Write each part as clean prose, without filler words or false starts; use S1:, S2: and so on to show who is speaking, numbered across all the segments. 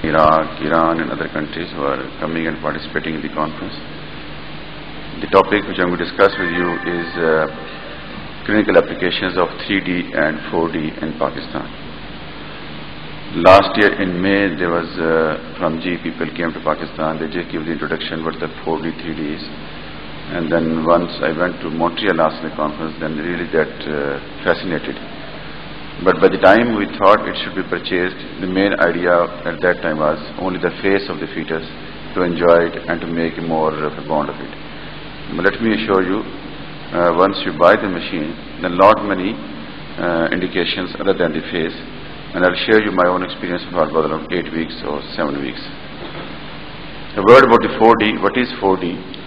S1: Iraq, Iran and other countries who are coming and participating in the conference. The topic which I am going to discuss with you is clinical applications of 3D and 4D in Pakistan. Last year in May there was from GE people came to Pakistan. They just gave the introduction what the 4D, 3D is. And then once I went to Montreal last the conference, then really that fascinated. But by the time we thought it should be purchased, the main idea at that time was only the face of the fetus, to enjoy it and to make more of a bond of it. But let me assure you, once you buy the machine, there are lot many indications other than the face, and I'll share you my own experience for about around 8 weeks or 7 weeks. A word about the 4D. What is 4D?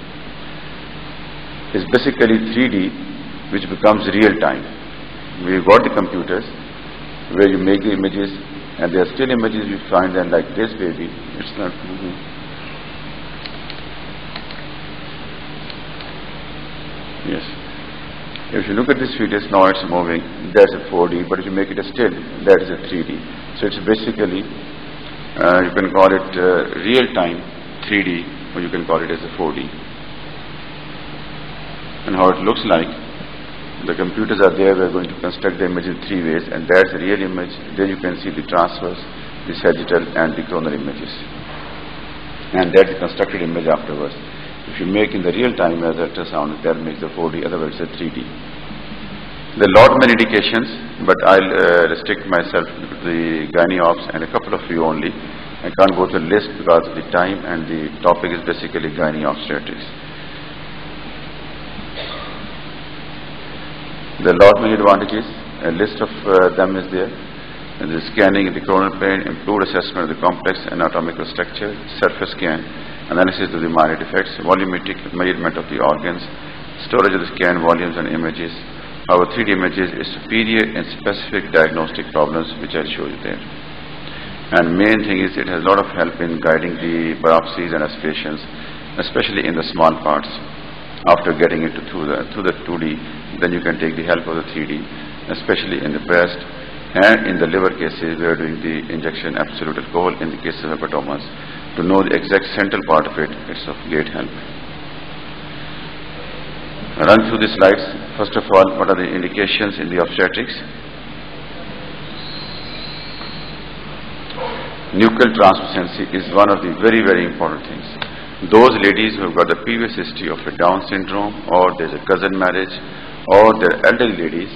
S1: Is basically 3D, which becomes real time. We've got the computers where you make the images, and there are still images you find them like this baby. It's not moving. Yes. If you look at this fetus, now it's moving. That's a 4D, but if you make it a still, that is a 3D. So it's basically, you can call it real time 3D, or you can call it as a 4D. And how it looks like, the computers are there. We're going to construct the image in 3 ways, and that's a real image. There you can see the transverse, the sagittal and the coronal images, and that's the constructed image afterwards. If you make in the real time as ultrasound, that makes the 4D, otherwise it's a 3D. There are a lot many indications, but I'll restrict myself to the gynae ops and a couple of you only. I can't go to the list because of the time, and the topic is basically gynae obstetrics. There are a lot many advantages. A list of them is there. The scanning in the coronal plane, improved assessment of the complex anatomical structure, surface scan, analysis of the minor defects, volumetric measurement of the organs, storage of the scan volumes and images. Our 3D images is superior in specific diagnostic problems, which I'll show you there. And main thing is it has a lot of help in guiding the biopsies and aspirations, especially in the small parts. After getting into through the 2D, then you can take the help of the 3D, especially in the breast and in the liver cases. We are doing the injection absolute alcohol in the case of hepatomas. To know the exact central part of it, it's of great help. I'll run through the slides. First of all, what are the indications in the obstetrics? Nuchal translucency is one of the very, very important things. Those ladies who have got the previous history of a Down syndrome, or there's a cousin marriage, or they're elderly ladies,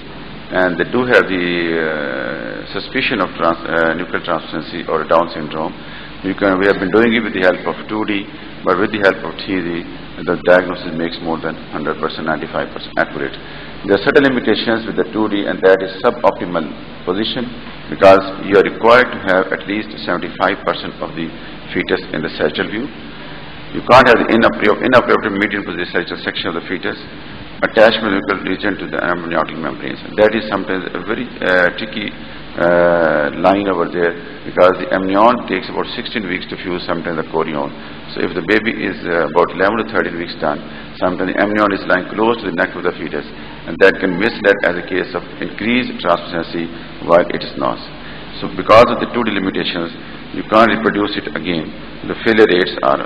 S1: and they do have the suspicion of nuchal translucency or a Down syndrome, we have been doing it with the help of 2D, but with the help of 3D, the diagnosis makes more than 100%, 95% accurate. There are certain limitations with the 2D, and that is suboptimal position, because you are required to have at least 75% of the fetus in the sagittal view. You can't have the inappropriate median position section of the fetus, attachment nuchal region to the amniotic membranes. That is sometimes a very tricky line over there, because the amnion takes about 16 weeks to fuse, sometimes the chorion. So if the baby is about 11 to 13 weeks done, sometimes the amnion is lying close to the neck of the fetus, and that can mislead as a case of increased translucency while it is not. So because of the 2D limitations, you can't reproduce it again. The failure rates are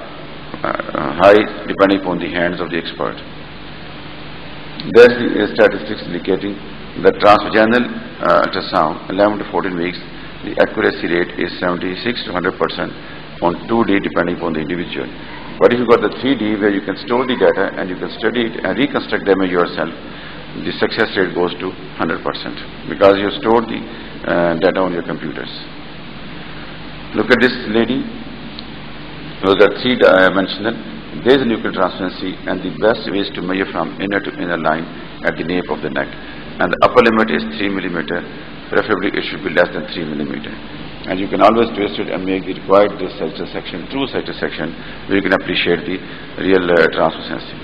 S1: high, depending upon the hands of the expert. There's the statistics indicating that transvaginal ultrasound, 11 to 14 weeks, the accuracy rate is 76 to 100% on 2D, depending upon the individual. But if you got the 3D, where you can store the data and you can study it and reconstruct them yourself, the success rate goes to 100%, because you stored the data on your computers. Look at this lady. Those are 3-dimensional. There is a nuchal translucency, and the best way is to measure from inner to inner line at the nape of the neck. And the upper limit is 3 millimeter. Preferably it should be less than 3 millimeter. And you can always twist it and make the required sagittal section, true sagittal section, where you can appreciate the real translucency.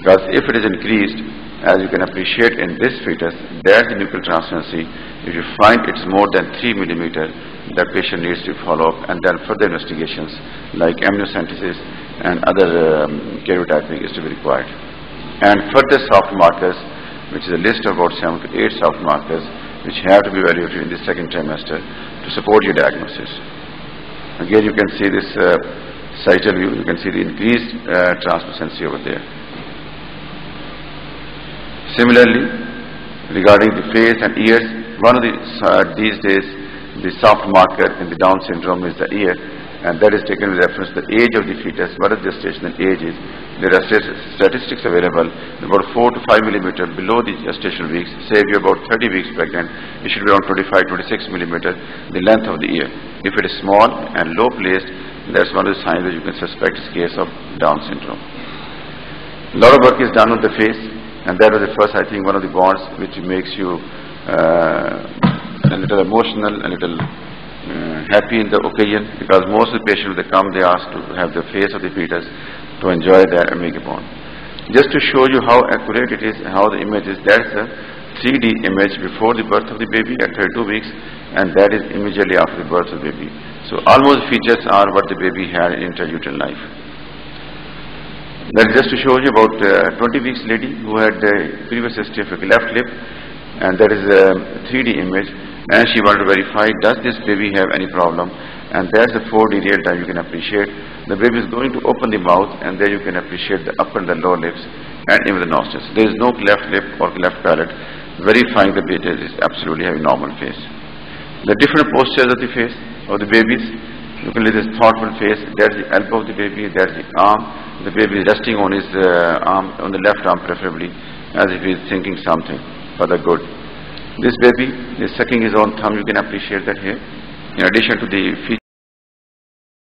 S1: Because if it is increased, as you can appreciate in this fetus, there is the nuchal translucency. If you find it's more than 3 millimeter, the patient needs to follow up, and then further investigations like amniocentesis and other karyotyping is to be required. And further soft markers, which is a list of about 7 to 8 soft markers, which have to be evaluated in the second trimester to support your diagnosis. Again, you can see this sagittal view. You can see the increased translucency over there. Similarly, regarding the face and ears, one of the these days the soft marker in the Down syndrome is the ear, and that is taken with reference to the age of the fetus. What is the gestational age is? There are statistics available about 4 to 5 millimeter below the gestational weeks. Say if you're about 30 weeks pregnant, it should be around 25-26 millimeter the length of the ear. If it is small and low placed, that's one of the signs that you can suspect is case of Down syndrome. A lot of work is done on the face, and that was the first, I think, one of the bonds which makes you a little emotional, a little happy in the occasion, because most of the patients they come, they ask to have the face of the fetus to enjoy that and make a bond. Just to show you how accurate it is, how the image is, that's a 3D image before the birth of the baby at 32 weeks, and that is immediately after the birth of the baby. So almost features are what the baby had in intrauterine life. That is just to show you about 20 weeks lady who had the previous history of a cleft lip, and that is a 3D image, and she wanted to verify does this baby have any problem, and that's a 4D real time you can appreciate. The baby is going to open the mouth, and there you can appreciate the upper and the lower lips and even the nostrils. There is no cleft lip or cleft palate, verifying the baby is absolutely having normal face. The different postures of the face of the babies, you can see this thoughtful face. That's the elbow of the baby, that's the arm. The baby is resting on his arm, on the left arm preferably, as if he is thinking something for the good. This baby is sucking his own thumb, you can appreciate that here. In addition to the features